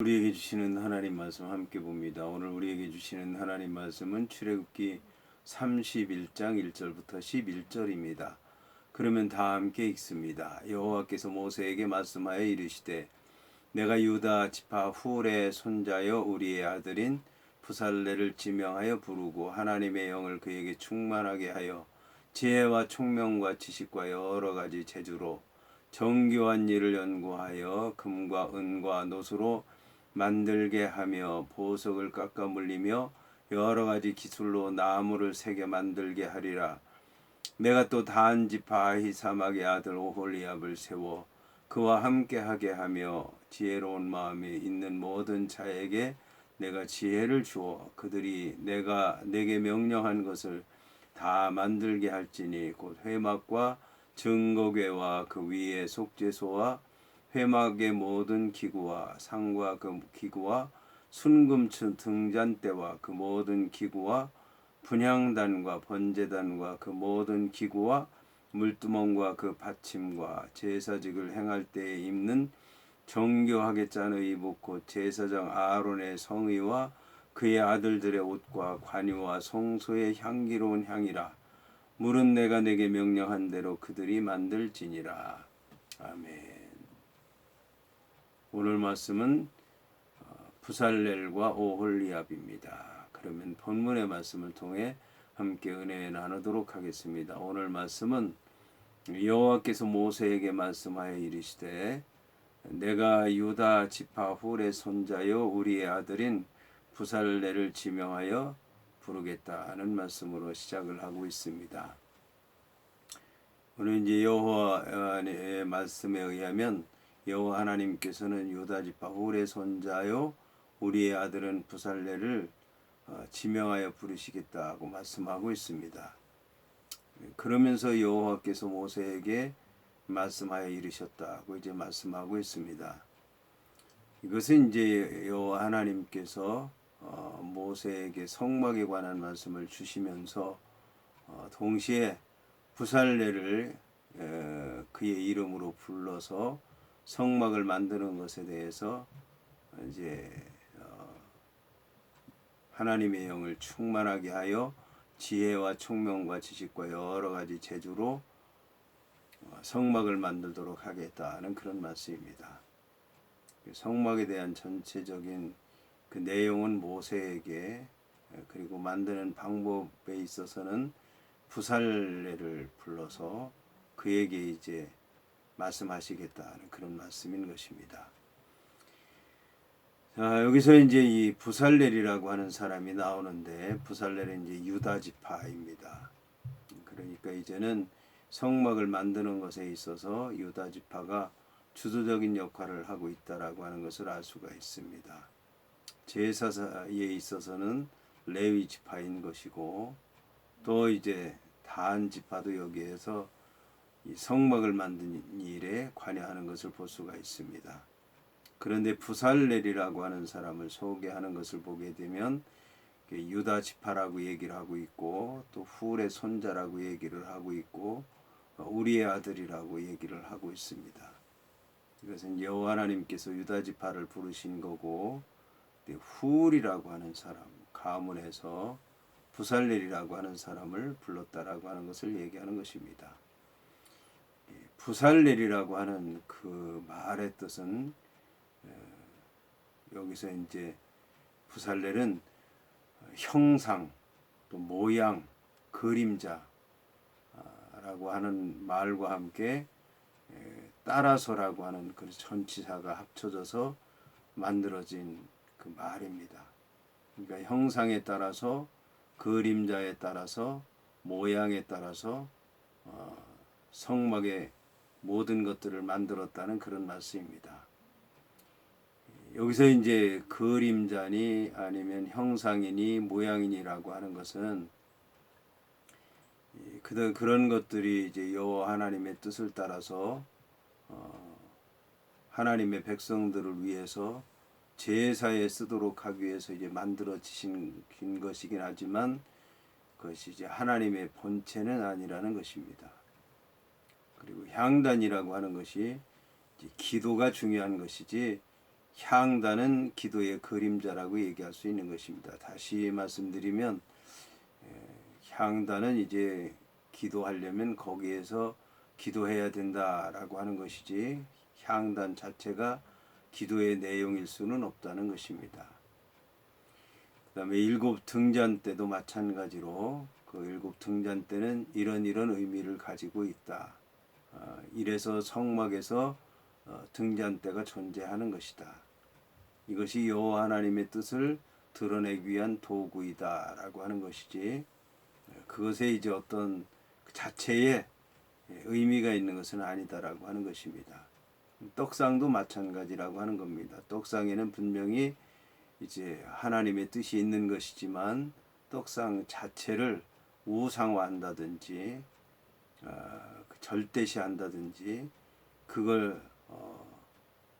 우리에게 주시는 하나님 말씀 함께 봅니다. 오늘 우리에게 주시는 하나님 말씀은 출애굽기 31장 1절부터 11절입니다. 그러면 다 함께 읽습니다. 여호와께서 모세에게 말씀하여 이르시되 내가 유다 지파 훌의 손자여 우리의 아들인 부살레를 지명하여 부르고 하나님의 영을 그에게 충만하게 하여 지혜와 총명과 지식과 여러 가지 재주로 정교한 일을 연구하여 금과 은과 노수로 만들게 하며 보석을 깎아 물리며 여러 가지 기술로 나무를 새겨 만들게 하리라. 내가 또 단 지파 아히사막의 아들 오홀리압을 세워 그와 함께하게 하며 지혜로운 마음이 있는 모든 자에게 내가 지혜를 주어 그들이 내가 내게 명령한 것을 다 만들게 할지니 곧 회막과 증거궤와 그 위에 속죄소와 회막의 모든 기구와 상과 그 기구와 순금층 등잔대와 그 모든 기구와 분향단과 번제단과 그 모든 기구와 물두멍과 그 받침과 제사직을 행할 때에 입는 정교하게 짠 의복 곧 제사장 아론의 성의와 그의 아들들의 옷과 관유와 성소의 향기로운 향이라. 물은 내가 내게 명령한 대로 그들이 만들지니라. 아멘. 오늘 말씀은 부살렐과 오홀리압입니다. 그러면 본문의 말씀을 통해 함께 은혜 나누도록 하겠습니다. 오늘 말씀은 여호와께서 모세에게 말씀하여 이르시되 내가 유다 지파 훌의 손자여 우리의 아들인 부살렐을 지명하여 부르겠다는 말씀으로 시작을 하고 있습니다. 오늘 이제 여호와의 말씀에 의하면 여호와 하나님께서는 유다 지파 훌의 손자요 우리의 아들은 부살렐을 지명하여 부르시겠다고 말씀하고 있습니다. 그러면서 여호와께서 모세에게 말씀하여 이르셨다고 이제 말씀하고 있습니다. 이것은 이제 여호와 하나님께서 모세에게 성막에 관한 말씀을 주시면서 동시에 부살렐을 그의 이름으로 불러서 성막을 만드는 것에 대해서 이제 하나님의 영을 충만하게 하여 지혜와 총명과 지식과 여러 가지 재주로 성막을 만들도록 하겠다는 그런 말씀입니다. 성막에 대한 전체적인 그 내용은 모세에게 그리고 만드는 방법에 있어서는 부살렐을 불러서 그에게 이제 말씀하시겠다는 그런 말씀인 것입니다. 자, 여기서 이제 이 부살렐이라고 하는 사람이 나오는데 부살렐은 이제 유다 지파입니다. 그러니까 이제는 성막을 만드는 것에 있어서 유다 지파가 주도적인 역할을 하고 있다라고 하는 것을 알 수가 있습니다. 제사에 있어서는 레위 지파인 것이고 또 이제 단 지파도 여기에서 이 성막을 만드는 일에 관여하는 것을 볼 수가 있습니다. 그런데 부살렐이라고 하는 사람을 소개하는 것을 보게 되면 유다 지파라고 얘기를 하고 있고 또 훌의 손자라고 얘기를 하고 있고 우리의 아들이라고 얘기를 하고 있습니다. 이것은 여호와 하나님께서 유다 지파를 부르신 거고 훌이라고 하는 사람 가문에서 부살렐이라고 하는 사람을 불렀다라고 하는 것을 얘기하는 것입니다. 부살렐이라고 하는 그 말의 뜻은 여기서 이제 부살렐은 형상 또 모양 그림자라고 하는 말과 함께 따라서라고 하는 그 전치사가 합쳐져서 만들어진 그 말입니다. 그러니까 형상에 따라서 그림자에 따라서 모양에 따라서 성막의 모든 것들을 만들었다는 그런 말씀입니다. 여기서 이제 그림자니 아니면 형상이니 모양이니라고 하는 것은 그런 것들이 이제 여호와 하나님의 뜻을 따라서 하나님의 백성들을 위해서 제사에 쓰도록 하기 위해서 이제 만들어지신 것이긴 하지만 그것이 이제 하나님의 본체는 아니라는 것입니다. 그리고 향단이라고 하는 것이 이제 기도가 중요한 것이지 향단은 기도의 그림자라고 얘기할 수 있는 것입니다. 다시 말씀드리면 향단은 이제 기도하려면 거기에서 기도해야 된다라고 하는 것이지 향단 자체가 기도의 내용일 수는 없다는 것입니다. 그 다음에 일곱 등잔 때도 마찬가지로 그 일곱 등잔 때는 이런 의미를 가지고 있다. 이래서 성막에서 등잔대가 존재하는 것이다. 이것이 여호와 하나님의 뜻을 드러내기 위한 도구이다라고 하는 것이지 그것에 이제 어떤 그 자체의 의미가 있는 것은 아니다라고 하는 것입니다. 떡상도 마찬가지라고 하는 겁니다. 떡상에는 분명히 이제 하나님의 뜻이 있는 것이지만 떡상 자체를 우상화한다든지 절대시한다든지 그걸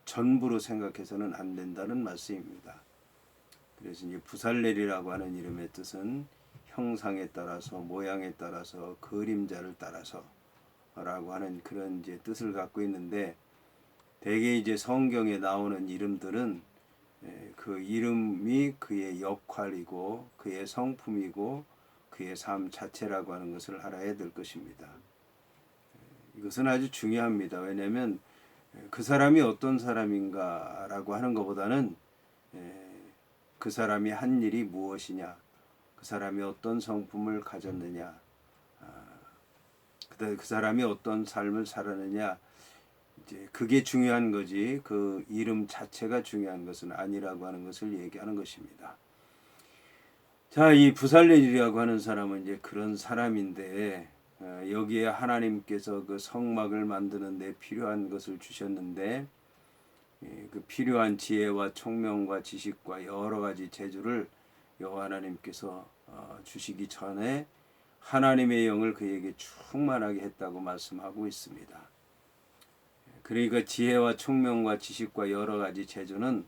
전부로 생각해서는 안 된다는 말씀입니다. 그래서 이제 부살렐이라고 하는 이름의 뜻은 형상에 따라서 모양에 따라서 그림자를 따라서라고 하는 그런 이제 뜻을 갖고 있는데 대개 이제 성경에 나오는 이름들은 그 이름이 그의 역할이고 그의 성품이고 그의 삶 자체라고 하는 것을 알아야 될 것입니다. 이것은 아주 중요합니다. 왜냐하면 그 사람이 어떤 사람인가라고 하는 것보다는 그 사람이 한 일이 무엇이냐, 그 사람이 어떤 성품을 가졌느냐, 그 사람이 어떤 삶을 살았느냐, 이제 그게 중요한 거지 그 이름 자체가 중요한 것은 아니라고 하는 것을 얘기하는 것입니다. 자, 이 부살렐이라고 하는 사람은 이제 그런 사람인데 여기에 하나님께서 그 성막을 만드는 데 필요한 것을 주셨는데 그 필요한 지혜와 총명과 지식과 여러 가지 재주를 여호와 하나님께서 주시기 전에 하나님의 영을 그에게 충만하게 했다고 말씀하고 있습니다. 그러니까 지혜와 총명과 지식과 여러 가지 재주는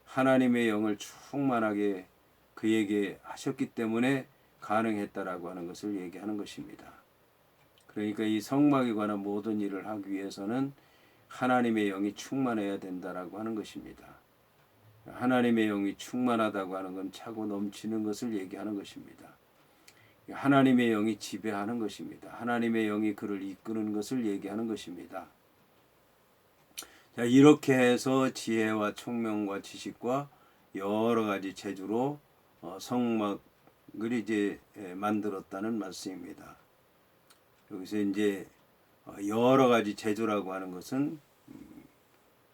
하나님의 영을 충만하게 그에게 하셨기 때문에 가능했다라고 하는 것을 얘기하는 것입니다. 그러니까 이 성막에 관한 모든 일을 하기 위해서는 하나님의 영이 충만해야 된다라고 하는 것입니다. 하나님의 영이 충만하다고 하는 건 차고 넘치는 것을 얘기하는 것입니다. 하나님의 영이 지배하는 것입니다. 하나님의 영이 그를 이끄는 것을 얘기하는 것입니다. 자, 이렇게 해서 지혜와 총명과 지식과 여러 가지 재주로 성막을 이제 만들었다는 말씀입니다. 여기서 이제 여러 가지 재주라고 하는 것은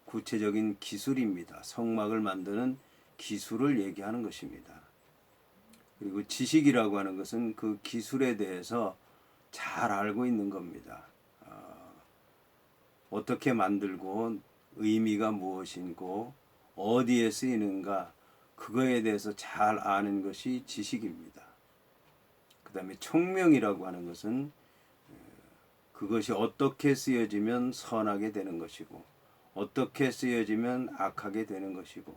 구체적인 기술입니다. 성막을 만드는 기술을 얘기하는 것입니다. 그리고 지식이라고 하는 것은 그 기술에 대해서 잘 알고 있는 겁니다. 어떻게 만들고 의미가 무엇이고 어디에 쓰이는가 그거에 대해서 잘 아는 것이 지식입니다. 그 다음에 총명이라고 하는 것은 그것이 어떻게 쓰여지면 선하게 되는 것이고 어떻게 쓰여지면 악하게 되는 것이고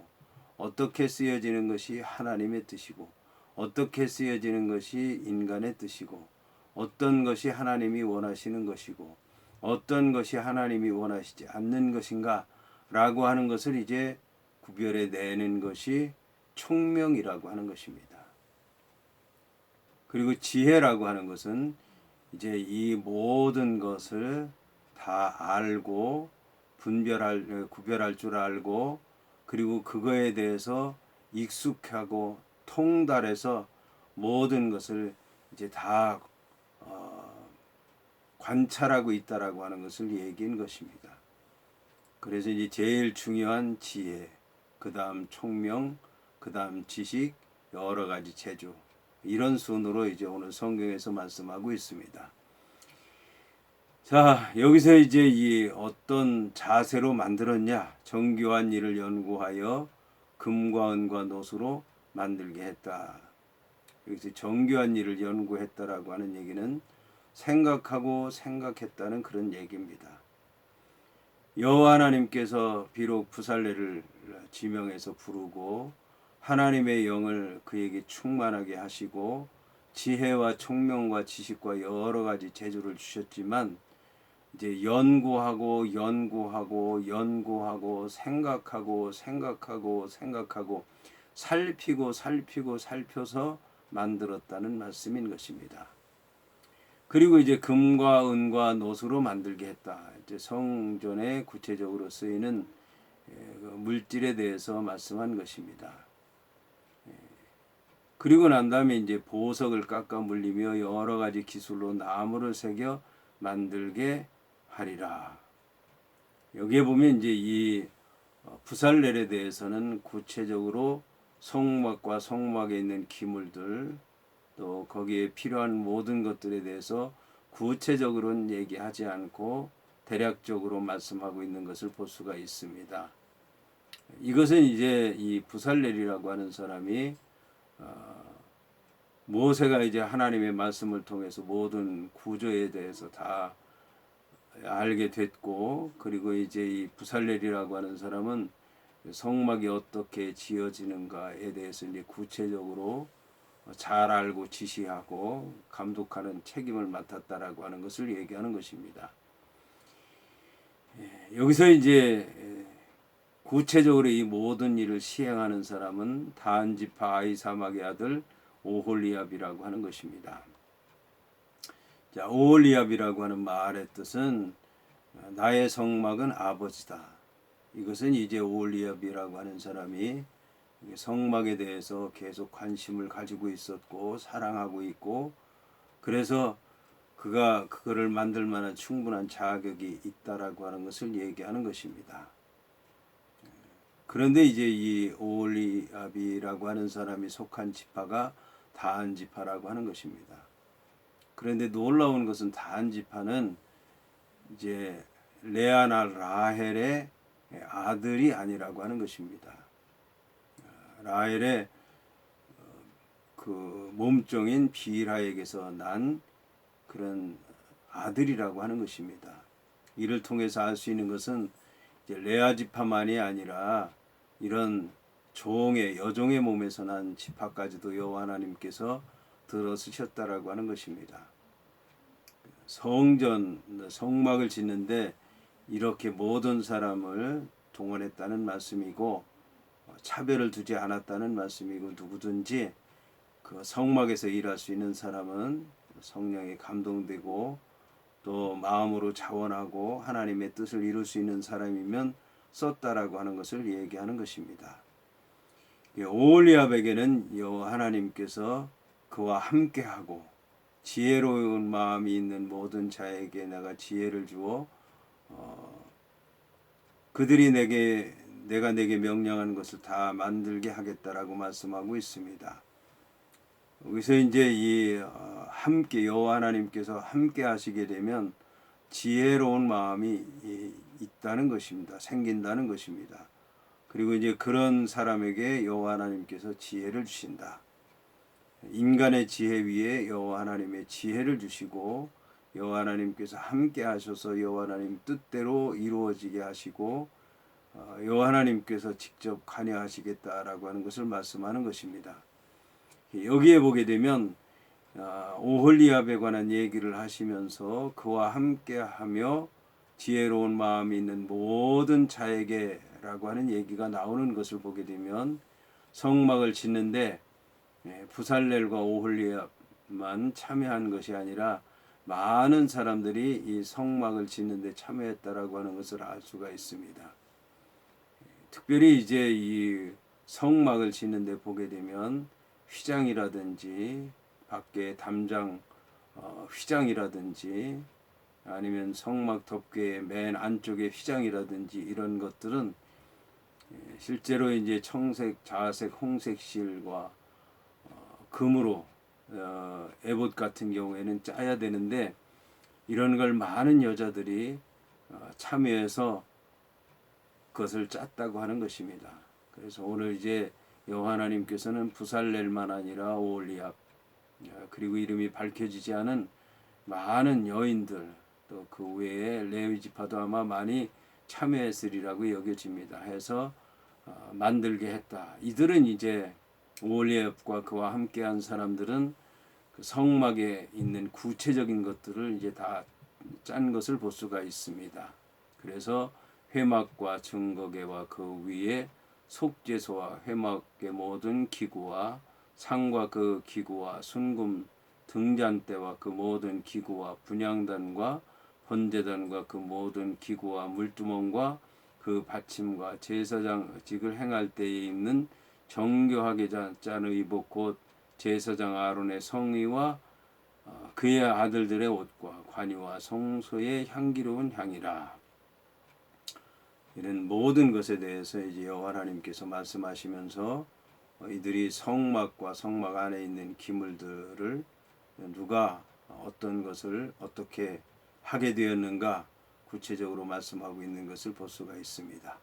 어떻게 쓰여지는 것이 하나님의 뜻이고 어떻게 쓰여지는 것이 인간의 뜻이고 어떤 것이 하나님이 원하시는 것이고 어떤 것이 하나님이 원하시지 않는 것인가 라고 하는 것을 이제 구별해 내는 것이 총명이라고 하는 것입니다. 그리고 지혜라고 하는 것은 이제 이 모든 것을 다 알고 구별할 줄 알고 그리고 그거에 대해서 익숙하고 통달해서 모든 것을 이제 다 관찰하고 있다라고 하는 것을 얘기한 것입니다. 그래서 이제 제일 중요한 지혜, 그 다음 총명, 그 다음 지식, 여러 가지 재주 이런 순으로 이제 오늘 성경에서 말씀하고 있습니다. 자, 여기서 이제 이 어떤 자세로 만들었냐? 정교한 일을 연구하여 금과 은과 노수로 만들게 했다. 여기서 정교한 일을 연구했다라고 하는 얘기는 생각하고 생각했다는 그런 얘기입니다. 여호와 하나님께서 비록 부살렐을 지명해서 부르고 하나님의 영을 그에게 충만하게 하시고 지혜와 총명과 지식과 여러 가지 재주를 주셨지만 이제 연구하고 생각하고 살피고 살펴서 만들었다는 말씀인 것입니다. 그리고 이제 금과 은과 노수로 만들게 했다. 이제 성전에 구체적으로 쓰이는 물질에 대해서 말씀한 것입니다. 그리고 난 다음에 이제 보석을 깎아 물리며 여러 가지 기술로 나무를 새겨 만들게 하리라. 여기에 보면 이제 이 부살렐에 대해서는 구체적으로 성막과 성막에 있는 기물들 또 거기에 필요한 모든 것들에 대해서 구체적으로는 얘기하지 않고 대략적으로 말씀하고 있는 것을 볼 수가 있습니다. 이것은 이제 이 부살렐이라고 하는 사람이 모세가 이제 하나님의 말씀을 통해서 모든 구조에 대해서 다 알게 됐고, 그리고 이제 이 부살렐이라고 하는 사람은 성막이 어떻게 지어지는가에 대해서 이제 구체적으로 잘 알고 지시하고 감독하는 책임을 맡았다라고 하는 것을 얘기하는 것입니다. 여기서 이제 구체적으로 이 모든 일을 시행하는 사람은 단 지파 아히사막의 아들 오홀리압이라고 하는 것입니다. 자, 오홀리압이라고 하는 말의 뜻은 나의 성막은 아버지다. 이것은 이제 오홀리압이라고 하는 사람이 성막에 대해서 계속 관심을 가지고 있었고 사랑하고 있고, 그래서 그가 그거를 만들 만한 충분한 자격이 있다라고 하는 것을 얘기하는 것입니다. 그런데 이제 이 오홀리압이라고 하는 사람이 속한 지파가 다한 지파라고 하는 것입니다. 그런데 놀라운 것은 다한 지파는 이제 레아나 라헬의 아들이 아니라고 하는 것입니다. 라헬의 그 몸종인 비라에게서 난 그런 아들이라고 하는 것입니다. 이를 통해서 알 수 있는 것은 이제 레아 지파만이 아니라 이런 여종의 몸에서 난 지파까지도 여호와 하나님께서 들어쓰셨다라고 하는 것입니다. 성막을 짓는데 이렇게 모든 사람을 동원했다는 말씀이고, 차별을 두지 않았다는 말씀이고, 누구든지 그 성막에서 일할 수 있는 사람은 성령에 감동되고 또 마음으로 자원하고 하나님의 뜻을 이룰 수 있는 사람이면 썼다라고 하는 것을 얘기하는 것입니다. 오홀리압에게는 여호와 하나님께서 그와 함께하고 지혜로운 마음이 있는 모든 자에게 내가 지혜를 주어 그들이 내가 내게 명령하는 것을 다 만들게 하겠다라고 말씀하고 있습니다. 여기서 이제 이 함께 여호와 하나님께서 함께 하시게 되면 지혜로운 마음이 있다는 것입니다. 생긴다는 것입니다. 그리고 이제 그런 사람에게 여호와 하나님께서 지혜를 주신다. 인간의 지혜 위에 여호와 하나님의 지혜를 주시고 여호와 하나님께서 함께 하셔서 여호와 하나님 뜻대로 이루어지게 하시고 여호와 하나님께서 직접 관여하시겠다라고 하는 것을 말씀하는 것입니다. 여기에 보게 되면 오홀리압에 관한 얘기를 하시면서 그와 함께하며 지혜로운 마음이 있는 모든 자에게라고 하는 얘기가 나오는 것을 보게 되면 성막을 짓는데 부살렐과 오홀리압만 참여한 것이 아니라 많은 사람들이 이 성막을 짓는데 참여했다라고 하는 것을 알 수가 있습니다. 특별히 이제 이 성막을 짓는데 보게 되면 휘장이라든지 밖에 담장 휘장이라든지 아니면 성막 덮개의 맨 안쪽에 휘장이라든지 이런 것들은 실제로 이제 청색, 자색, 홍색 실과 금으로 에봇 같은 경우에는 짜야 되는데 이런 걸 많은 여자들이 참여해서 그것을 짰다고 하는 것입니다. 그래서 오늘 이제 여호와 하나님께서는 부살렐만 아니라 오홀리압 그리고 이름이 밝혀지지 않은 많은 여인들 또 그 외에 레위 지파도 아마 많이 참여했으리라고 여겨집니다. 해서 만들게 했다. 이들은 이제 오홀리압과 그와 함께한 사람들은 그 성막에 있는 구체적인 것들을 이제 다 짠 것을 볼 수가 있습니다. 그래서 회막과 증거계와 그 위에 속죄소와 회막의 모든 기구와 상과 그 기구와 순금 등잔대와 그 모든 기구와 분향단과 번제단과 그 모든 기구와 물두멍과 그 받침과 제사장직을 행할 때에 입는 정교하게 짠 의복 곧 제사장 아론의 성의와 그의 아들들의 옷과 관유와 성소의 향기로운 향이라. 이런 모든 것에 대해서 이제 여호와 하나님께서 말씀하시면서 이들이 성막과 성막 안에 있는 기물들을 누가 어떤 것을 어떻게 하게 되었는가 구체적으로 말씀하고 있는 것을 볼 수가 있습니다.